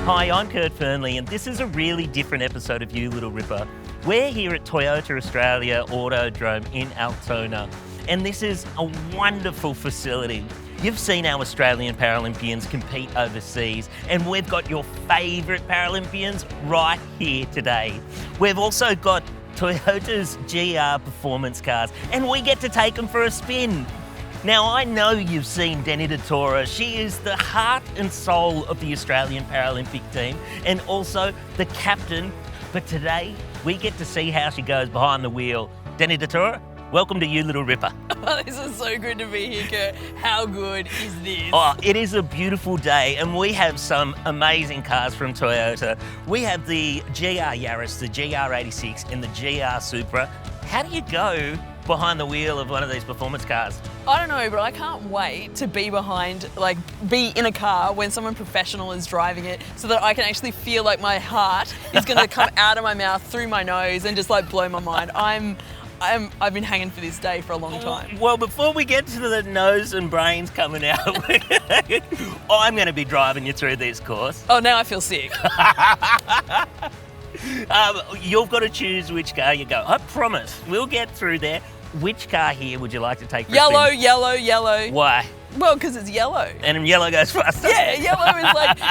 Hi, I'm Kurt Fearnley, and this is a really different episode of You Little Ripper. We're here at Toyota Australia Autodrome in Altona, and this is a wonderful facility. You've seen our Australian Paralympians compete overseas, and we've got your favourite Paralympians right here today. We've also got Toyota's GR performance cars, and we get to take them for a spin. Now, I know you've seen Danni Di Toro. She is the heart and soul of the Australian Paralympic team and also the captain. But today, we get to see how she goes behind the wheel. Danni Di Toro, welcome to You Little Ripper. Oh, this is so good to be here, Kurt. How good is this? Oh, it is a beautiful day, and we have some amazing cars from Toyota. We have the GR Yaris, the GR86 and the GR Supra. How do you go behind the wheel of one of these performance cars? I don't know, but I can't wait to be be in a car when someone professional is driving it so that I can actually feel like my heart is going to come out of my mouth through my nose and just like blow my mind. I've been hanging for this day for a long time. Well, before we get to the nose and brains coming out, I'm going to be driving you through this course. Oh, now I feel sick. You've got to choose which car you go. I promise, we'll get through there. Which car here would you like to take for a spin? Yellow. Why? Well, because it's yellow. And yellow goes faster. Yeah, yellow is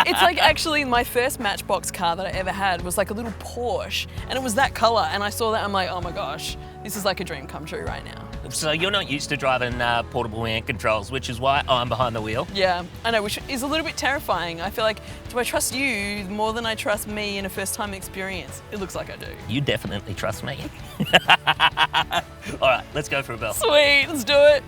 it's like actually my first Matchbox car that I ever had was like a little Porsche, and it was that colour, and I saw that, I'm like, oh my gosh, this is like a dream come true right now. So you're not used to driving portable hand controls, which is why I'm behind the wheel. Yeah, I know, which is a little bit terrifying. I feel like, do I trust you more than I trust me in a first-time experience? It looks like I do. You definitely trust me. All right, let's go for a bell. Sweet, let's do it.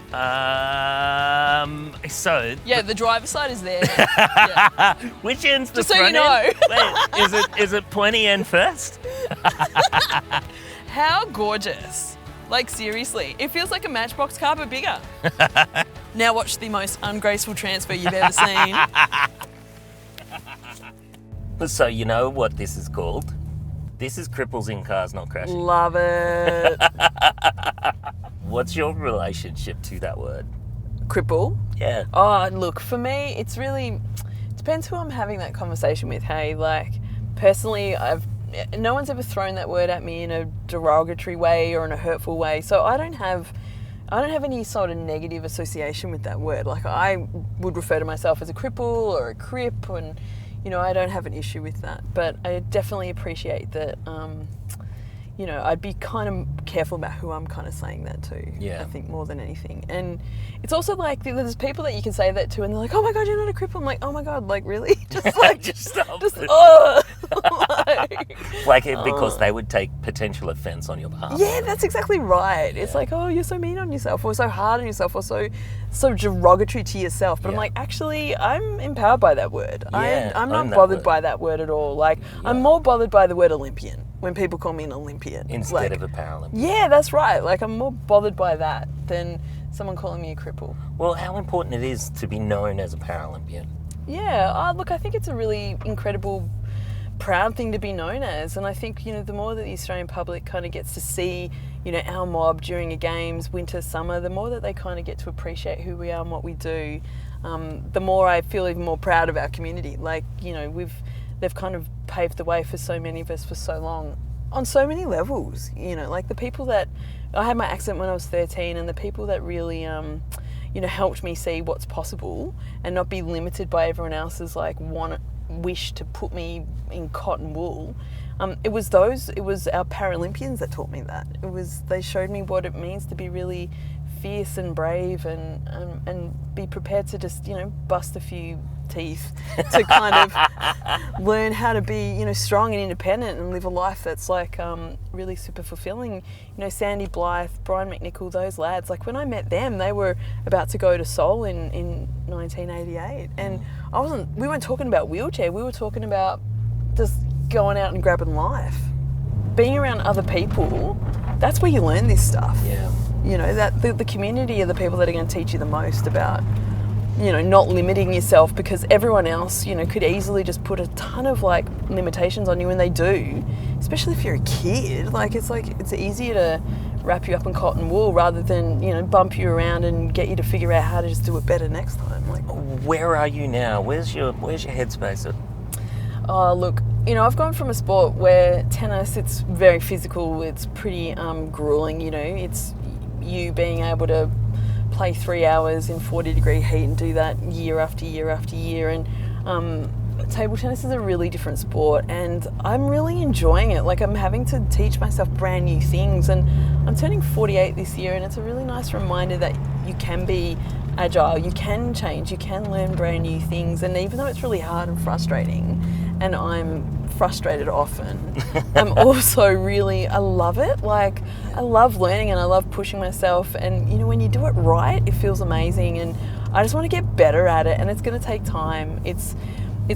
Yeah, the driver's side is there. Yeah. Which end's the Just front so you know. end? Wait, is it pointy end first? How gorgeous. Like, seriously, it feels like a Matchbox car, but bigger. Now watch the most ungraceful transfer you've ever seen. So you know what this is called? This is cripples in cars not crashing. Love it. What's your relationship to that word? Cripple? Yeah. Oh, look, for me, it's really, depends who I'm having that conversation with, hey? Like, personally, no one's ever thrown that word at me in a derogatory way or in a hurtful way, so I don't have any sort of negative association with that word. Like, I would refer to myself as a cripple or a crip, and you know, I don't have an issue with that. But I definitely appreciate that. You know, I'd be kind of careful about who I'm kind of saying that to. Yeah. I think more than anything. And it's also like, there's people that you can say that to and they're like, oh my God, you're not a cripple. I'm like, oh my God, like really? Just like, just stop. Because they would take potential offence on your behalf. Yeah, that's exactly right. Yeah. It's like, oh, you're so mean on yourself, or so hard on yourself, or so derogatory to yourself. But I'm like, actually, I'm empowered by that word. Yeah, I'm not bothered by that word at all. Like, I'm more bothered by the word Olympian. When people call me an Olympian. Instead of a Paralympian. Yeah, that's right. Like, I'm more bothered by that than someone calling me a cripple. Well, how important it is to be known as a Paralympian. Yeah, look, I think it's a really incredible, proud thing to be known as. And I think, you know, the more that the Australian public kind of gets to see, you know, our mob during a games, winter, summer, the more that they kind of get to appreciate who we are and what we do, the more I feel even more proud of our community. Like, you know, they've kind of paved the way for so many of us for so long on so many levels, you know, like the people that, I had my accident when I was 13, and the people that really, you know, helped me see what's possible and not be limited by everyone else's like wish to put me in cotton wool. It was our Paralympians that taught me that. They showed me what it means to be really fierce and brave and be prepared to just, you know, bust a few teeth to kind of learn how to be, you know, strong and independent and live a life that's like really super fulfilling. You know, Sandy Blythe, Brian McNichol, those lads, like when I met them, they were about to go to Seoul in 1988, and we weren't talking about wheelchair, we were talking about just going out and grabbing life. Being around other people, that's where you learn this stuff. Yeah. You know, that the community are the people that are going to teach you the most about, you know, not limiting yourself, because everyone else, you know, could easily just put a ton of like limitations on you, and they do, especially if you're a kid. Like it's easier to wrap you up in cotton wool rather than, you know, bump you around and get you to figure out how to just do it better next time. Like, where are you now? Where's your headspace at? Oh, look, I've gone from a sport where tennis, it's very physical, it's pretty grueling, it's you being able to play 3 hours in 40-degree heat and do that year after year after year. And table tennis is a really different sport, and I'm really enjoying it. Like, I'm having to teach myself brand new things, and I'm turning 48 this year, and it's a really nice reminder that you can be agile, you can change, you can learn brand new things. And even though it's really hard and frustrating, and I'm frustrated often, I'm also I love it. Like, I love learning and I love pushing myself, and when you do it right, it feels amazing, and I just want to get better at it, and it's going to take time. It's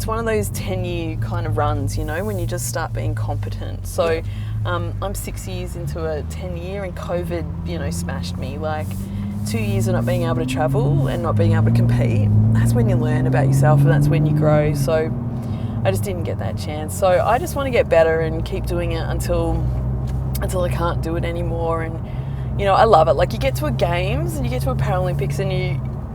one of those 10-year kind of runs, when you just start being competent. So I'm 6 years into a 10-year, and COVID, smashed me. Like, 2 years of not being able to travel and not being able to compete, that's when you learn about yourself, and that's when you grow. So I just didn't get that chance. So I just want to get better and keep doing it until I can't do it anymore. And, I love it. Like, you get to a Games and you get to a Paralympics, and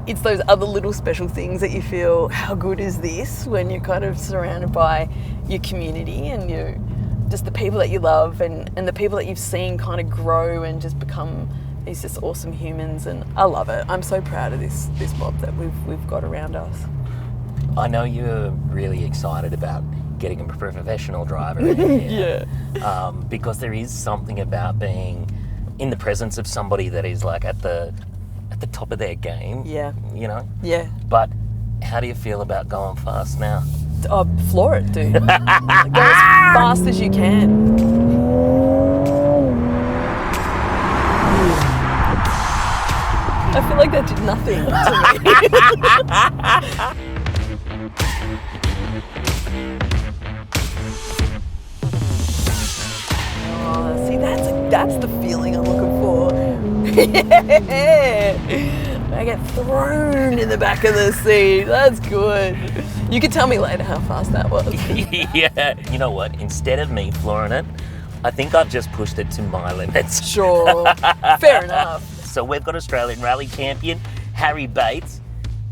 it's those other little special things that you feel, how good is this, when you're kind of surrounded by your community and just the people that you love and the people that you've seen kind of grow and just become these just awesome humans. And I love it. I'm so proud of this mob that we've got around us. I know you're really excited about getting a professional driver in here. Yeah. Because there is something about being in the presence of somebody that is like at the top of their game. Yeah. Yeah. But how do you feel about going fast now? Oh, floor it, dude. Go as fast as you can. I feel like that did nothing to me. Oh, see, that's the feeling I'm looking for. Yeah. I get thrown in the back of the seat. That's good. You can tell me later how fast that was. Yeah. You know what? Instead of me flooring it, I think I've just pushed it to my limits. Sure. Fair enough. So we've got Australian rally champion Harry Bates,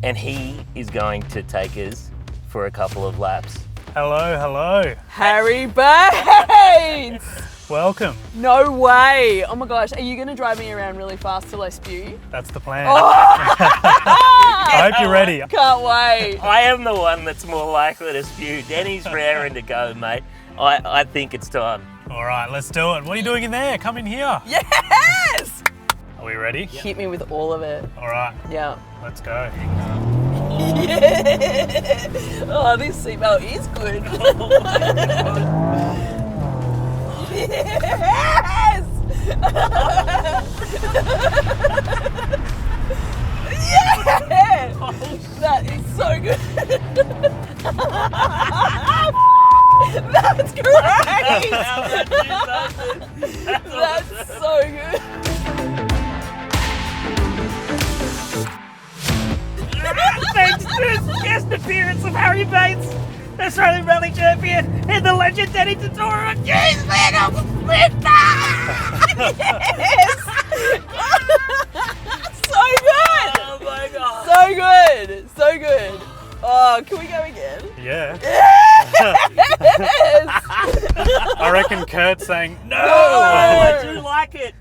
and he is going to take us for a couple of laps. Hello. Harry Bates! Welcome. No way. Oh my gosh. Are you going to drive me around really fast till I spew? That's the plan. Oh! I hope you're ready. Can't wait. I am the one that's more likely to spew. Danny's raring to go, mate. I think it's time. All right, let's do it. What are you doing in there? Come in here. Yes! Are we ready? Hit me with all of it. All right, Yeah. let's go. Yeah. Oh, this seatbelt is good. Yes! Yeah! That is so good. That's great! That's so good. Thanks to the guest appearance of Harry Bates, the Australian rally champion, and the legend Danni Di Toro. Jeez, man, I'm a Yes! So good! Oh my God. So good! So good. Oh, can we go again? Yeah. Yes! I reckon Kurt's saying no. I do like it.